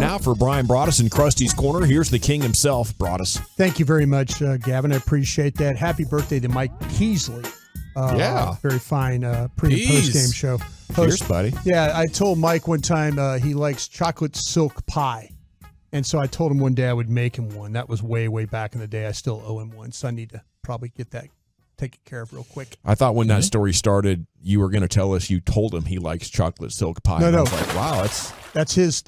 now for Bryan Broaddus and Krusty's Corner, here's the king himself, Broaddus. Thank you very much, Gavin. I appreciate that. Happy birthday to Mike Keesley. Very fine pre- and post-game show. Cheers, buddy. Yeah, I told Mike one time he likes chocolate silk pie. And so I told him one day I would make him one. That was way, way back in the day. I still owe him one, so I need to probably get that taken care of real quick. I thought when that story started, you were going to tell us you told him he likes chocolate silk pie. No. I was like, wow, that's his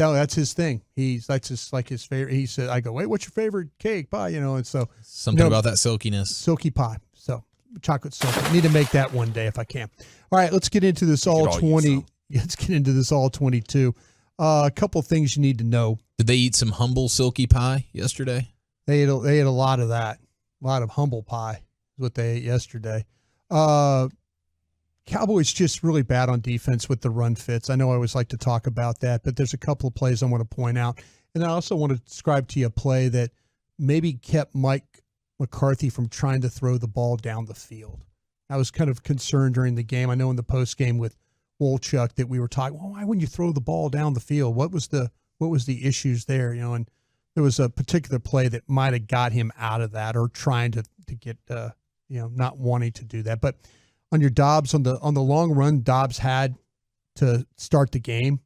thing. That's just like his favorite. He said, I go, wait, what's your favorite cake pie? And so something about that silkiness. Silky pie. So chocolate silk. I need to make that one day if I can. All right, let's get into this all 20. Let's get into this all 22. A couple things you need to know. Did they eat some humble silky pie yesterday? They ate a lot of that. A lot of humble pie is what they ate yesterday. Cowboys just really bad on defense with the run fits. I know I always like to talk about that, but there's a couple of plays I want to point out. And I also want to describe to you a play that maybe kept Mike McCarthy from trying to throw the ball down the field. I was kind of concerned during the game. I know in the post game with Wolchuk that we were talking, well, why wouldn't you throw the ball down the field? What was the issues there? And there was a particular play that might have got him out of that or trying to get, not wanting to do that. But on your Dobbs, on the long run, Dobbs had to start the game.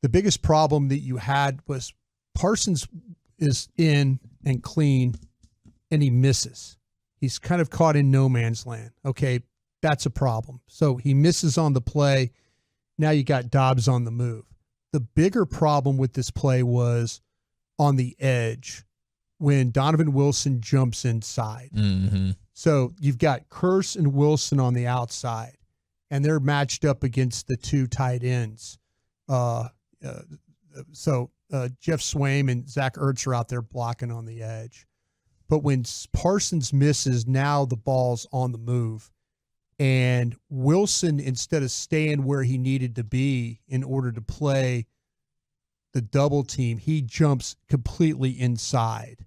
The biggest problem that you had was Parsons is in and clean, and he misses. He's kind of caught in no man's land. Okay, that's a problem. So he misses on the play. Now you got Dobbs on the move. The bigger problem with this play was on the edge when Donovan Wilson jumps inside. Mm-hmm. So you've got Kearse and Wilson on the outside, and they're matched up against the two tight ends. So Jeff Swaim and Zach Ertz are out there blocking on the edge. But when Parsons misses, now the ball's on the move. And Wilson, instead of staying where he needed to be in order to play the double team, he jumps completely inside.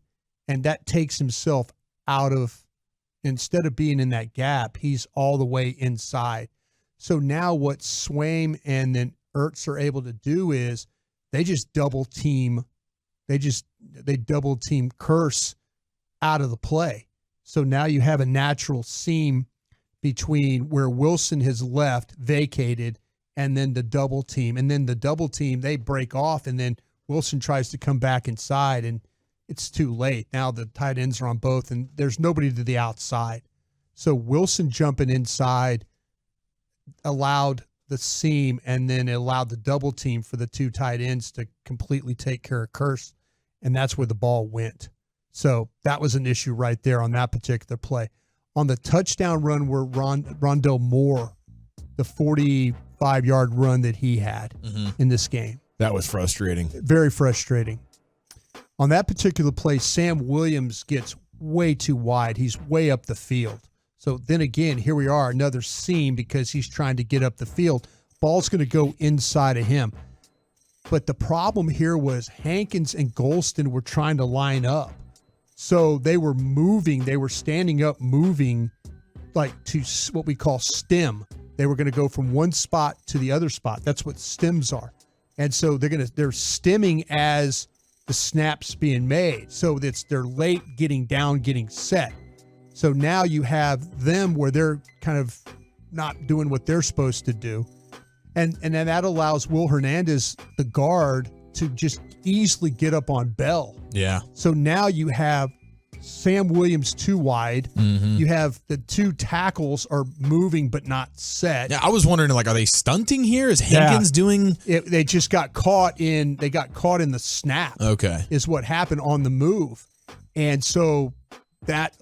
And that takes himself out of, instead of being in that gap, he's all the way inside. So now what Swaim and then Ertz are able to do is they just double team Kearse out of the play. So now you have a natural seam between where Wilson has left, vacated, and then the double team. And then the double team, they break off, and then Wilson tries to come back inside, and it's too late. Now the tight ends are on both, and there's nobody to the outside. So Wilson jumping inside allowed the seam, and then it allowed the double team for the two tight ends to completely take care of Kearse, and that's where the ball went. So that was an issue right there on that particular play. On the touchdown run where Rondell Moore, the 45-yard run that he had in this game. That was frustrating. Very frustrating. On that particular play, Sam Williams gets way too wide. He's way up the field. So then again, here we are, another seam because he's trying to get up the field. Ball's going to go inside of him. But the problem here was Hankins and Golston were trying to line up. So they were moving. They were standing up, moving like to what we call stem. They were going to go from one spot to the other spot. That's what stems are. And so they're stemming as the snap's being made. So they're late getting down, getting set. So now you have them where they're kind of not doing what they're supposed to do. And then that allows Will Hernandez, the guard, to just easily get up on Bell. Yeah. So now you have Sam Williams too wide. Mm-hmm. You have the two tackles are moving but not set. Yeah, I was wondering, are they stunting here? Is Hankins doing? They just got caught in. They got caught in the snap. Okay, is what happened on the move, and so that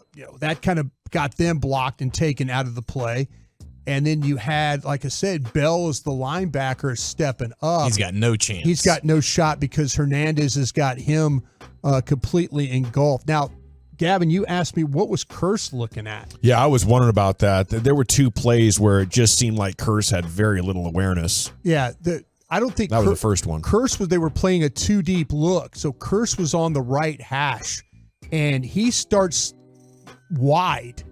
kind of got them blocked and taken out of the play. And then you had, like I said, Bell as the linebacker stepping up. He's got no chance. He's got no shot because Hernandez has got him completely engulfed. Now, Gavin, you asked me what was Kearse looking at. Yeah, I was wondering about that. There were two plays where it just seemed like Kearse had very little awareness. Yeah, I don't think that was the first one. They were playing a too deep look. So Kearse was on the right hash, and he starts wide.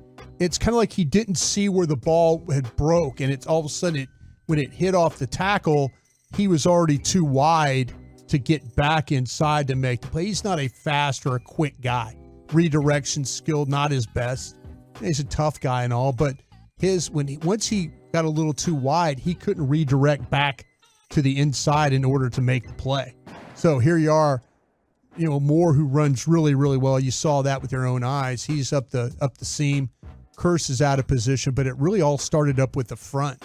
It's kind of like he didn't see where the ball had broke, and it's all of a sudden when it hit off the tackle, he was already too wide to get back inside to make the play. He's not a fast or a quick guy. Redirection skill, not his best. He's a tough guy and all, but once he got a little too wide, he couldn't redirect back to the inside in order to make the play. So here you are, Moore, who runs really, really well. You saw that with your own eyes. He's up the seam. Kearse is out of position, but it really all started up with the front,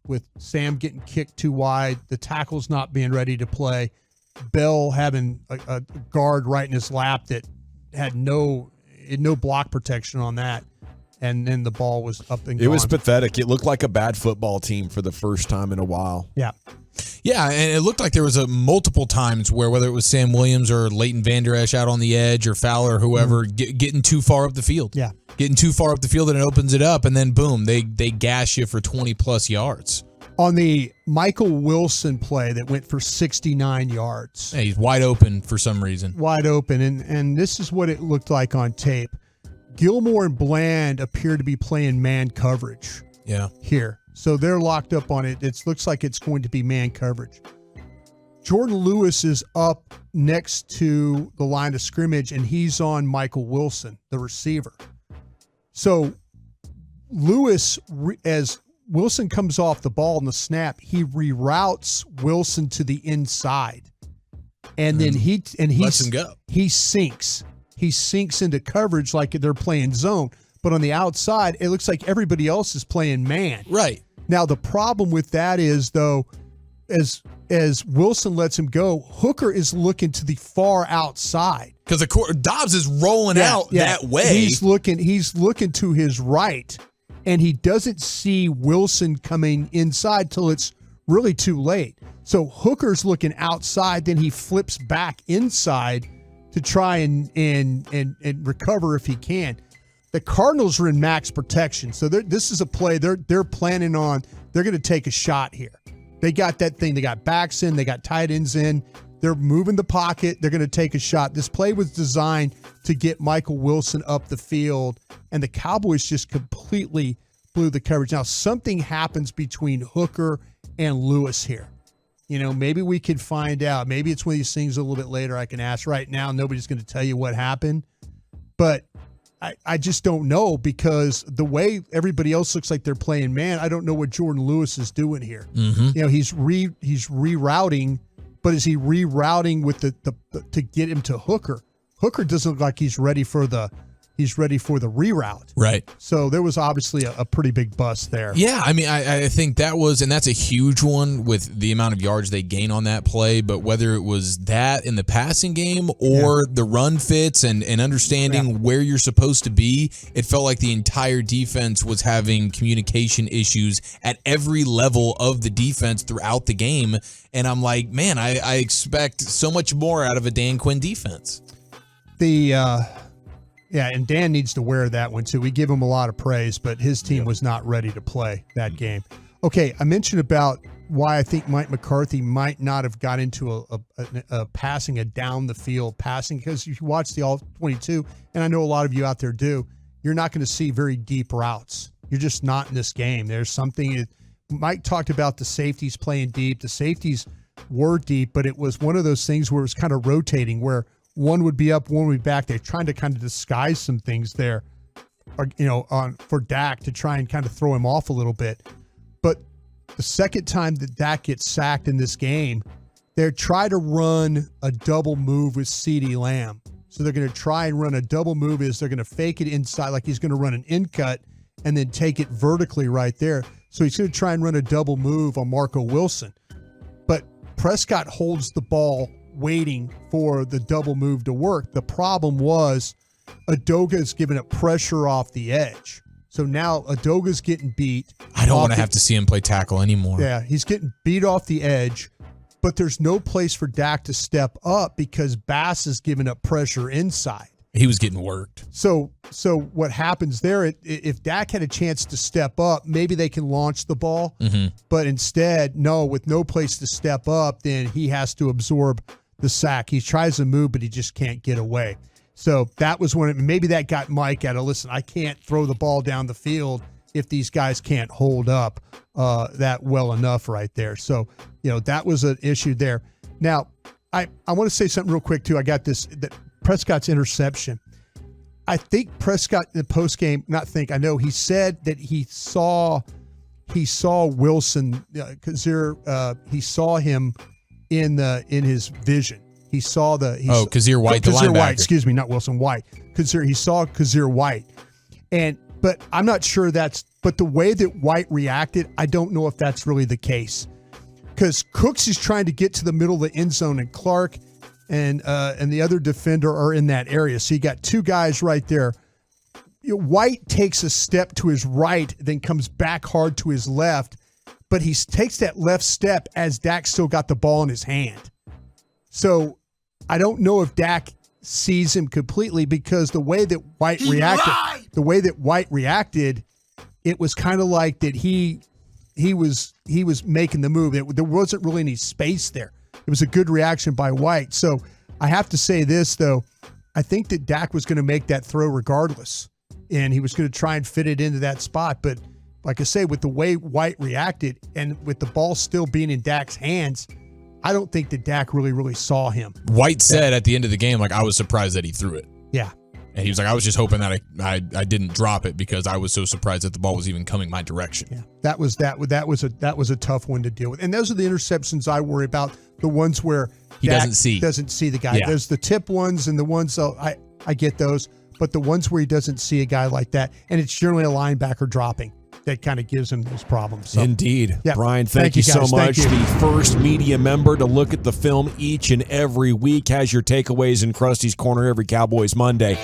with Sam getting kicked too wide, the tackles not being ready to play, Bell having a guard right in his lap that had no block protection on that, and then the ball was up and gone. It was pathetic. It looked like a bad football team for the first time in a while. Yeah. Yeah, and it looked like there was multiple times where whether it was Sam Williams or Leighton Vander Esch out on the edge or Fowler or whoever getting too far up the field. Yeah. Getting too far up the field and it opens it up, and then boom, they gas you for 20-plus yards. On the Michael Wilson play that went for 69 yards. Hey, he's wide open for some reason. Wide open, and this is what it looked like on tape. Gilmore and Bland appear to be playing man coverage. Yeah. Here. So they're locked up on it. It looks like it's going to be man coverage. Jordan Lewis is up next to the line of scrimmage, and he's on Michael Wilson, the receiver. So Lewis, as Wilson comes off the ball in the snap, he reroutes Wilson to the inside. And then he lets him go. He sinks. He sinks into coverage like they're playing zone. But on the outside, it looks like everybody else is playing man. Right. Now, the problem with that is, though, as Wilson lets him go, Hooker is looking to the far outside. Because Dobbs is rolling out that way. He's looking to his right, and he doesn't see Wilson coming inside till it's really too late. So Hooker's looking outside, then he flips back inside to try and recover if he can. The Cardinals are in max protection, so this is a play they're planning on. They're going to take a shot here. They got that thing. They got backs in. They got tight ends in. They're moving the pocket. They're going to take a shot. This play was designed to get Michael Wilson up the field, and the Cowboys just completely blew the coverage. Now, something happens between Hooker and Lewis here. Maybe we can find out. Maybe it's one of these things a little bit later I can ask. Right now, nobody's going to tell you what happened, but I just don't know, because the way everybody else looks like they're playing man, I don't know what Jordan Lewis is doing here. Mm-hmm. He's rerouting, but is he rerouting with the to get him to Hooker? Hooker doesn't look like he's ready for the reroute. Right. So there was obviously a pretty big bust there. Yeah, I mean, I think that was, and that's a huge one with the amount of yards they gain on that play, but whether it was that in the passing game or the run fits and understanding where you're supposed to be, it felt like the entire defense was having communication issues at every level of the defense throughout the game. And I'm like, man, I expect so much more out of a Dan Quinn defense. Yeah, and Dan needs to wear that one too. We give him a lot of praise, but his team was not ready to play that game. Okay, I mentioned about why I think Mike McCarthy might not have got into a passing, a down the field passing, because if you watch the All-22, and I know a lot of you out there do, you're not going to see very deep routes. You're just not in this game. There's something. Mike talked about the safeties playing deep. The safeties were deep, but it was one of those things where it was kind of rotating, where one would be up, one would be back. They're trying to kind of disguise some things there, for Dak to try and kind of throw him off a little bit. But the second time that Dak gets sacked in this game, they're trying to run a double move with CeeDee Lamb. So they're going to try and run a double move. They're going to fake it inside, like he's going to run an in cut and then take it vertically right there. So he's going to try and run a double move on Marco Wilson. But Prescott holds the ball waiting for the double move to work. The problem was Adoga's giving it pressure off the edge. So now Adoga's getting beat. I don't want to have to see him play tackle anymore. Yeah, he's getting beat off the edge, but there's no place for Dak to step up because Bass is giving up pressure inside. He was getting worked. So what happens there, if Dak had a chance to step up, maybe they can launch the ball. Mm-hmm. But instead, no, with no place to step up, then he has to absorb the sack. He tries to move, but he just can't get away. So that was maybe that got Mike out of, listen, I can't throw the ball down the field if these guys can't hold up that well enough right there. So, that was an issue there. Now, I want to say something real quick too. I got this, that Prescott's interception. I think Prescott in the post game, I know he said that he saw Wilson, he saw him in his vision. He saw Kazir White, the Kazir linebacker. White, excuse me, not Wilson, White. He saw Kazir White. But I'm not sure but the way that White reacted, I don't know if that's really the case. Because Cooks is trying to get to the middle of the end zone, and Clark and the other defender are in that area. So you got two guys right there. White takes a step to his right, then comes back hard to his left, but he takes that left step as Dak still got the ball in his hand. So I don't know if Dak sees him completely, because the way that White reacted, it was kind of like that he was making the move. There wasn't really any space there. It was a good reaction by White. So I have to say this, though. I think that Dak was going to make that throw regardless, and he was going to try and fit it into that spot. But like I say, with the way White reacted and with the ball still being in Dak's hands, I don't think that Dak really saw him. White said at the end of the game, I was surprised that he threw it. Yeah. And he was like, I was just hoping that I didn't drop it, because I was so surprised that the ball was even coming my direction. Yeah, that was a tough one to deal with. And those are the interceptions I worry about, the ones where he Dak doesn't see the guy. Yeah. There's the tip ones and the ones, so I get those, but the ones where he doesn't see a guy like that, and it's generally a linebacker dropping, that kind of gives him those problems. So, Indeed. yeah. Brian, thank you so guys. much. Thank you. The first media member to look at the film each and every week, has your takeaways in Krusty's Corner every Cowboys Monday.